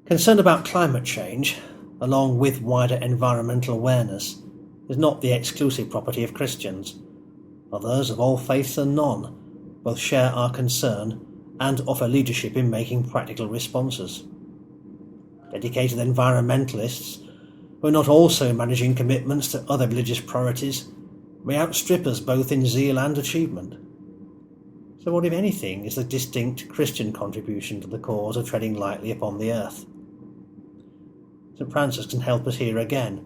Concern about climate change, along with wider environmental awareness, is not the exclusive property of Christians. Others of all faiths and none both share our concern and offer leadership in making practical responses. Dedicated environmentalists, who are not also managing commitments to other religious priorities, may outstrip us both in zeal and achievement. So what, if anything, is the distinct Christian contribution to the cause of treading lightly upon the earth? St. Francis can help us here again.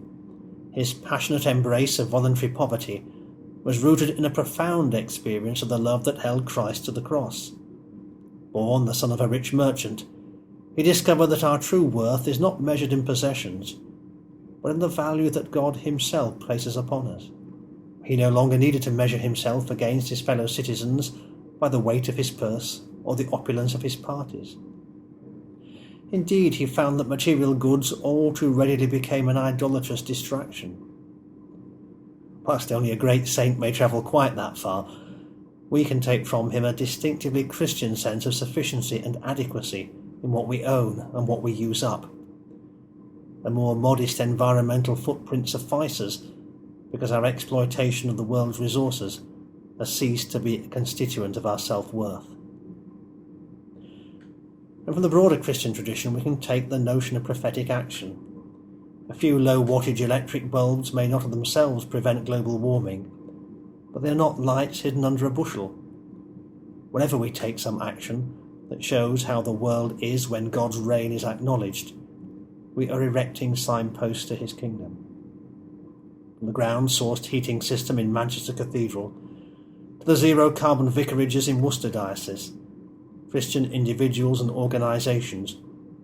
His passionate embrace of voluntary poverty was rooted in a profound experience of the love that held Christ to the cross. Born the son of a rich merchant, he discovered that our true worth is not measured in possessions, but in the value that God himself places upon us. He no longer needed to measure himself against his fellow citizens by the weight of his purse or the opulence of his parties. Indeed, he found that material goods all too readily became an idolatrous distraction. Whilst only a great saint may travel quite that far, we can take from him a distinctively Christian sense of sufficiency and adequacy in what we own and what we use up. A more modest environmental footprint suffices because our exploitation of the world's resources has ceased to be a constituent of our self-worth. And from the broader Christian tradition, we can take the notion of prophetic action. A few low-wattage electric bulbs may not of themselves prevent global warming, but they are not lights hidden under a bushel. Whenever we take some action that shows how the world is when God's reign is acknowledged, we are erecting signposts to his kingdom. From the ground-sourced heating system in Manchester Cathedral to the zero-carbon vicarages in Worcester Diocese, Christian individuals and organisations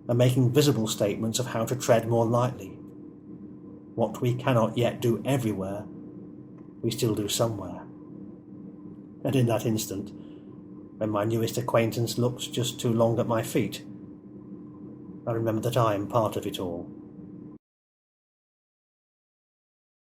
are making visible statements of how to tread more lightly. What we cannot yet do everywhere, we still do somewhere. And in that instant, when my newest acquaintance looks just too long at my feet, I remember that I am part of it all.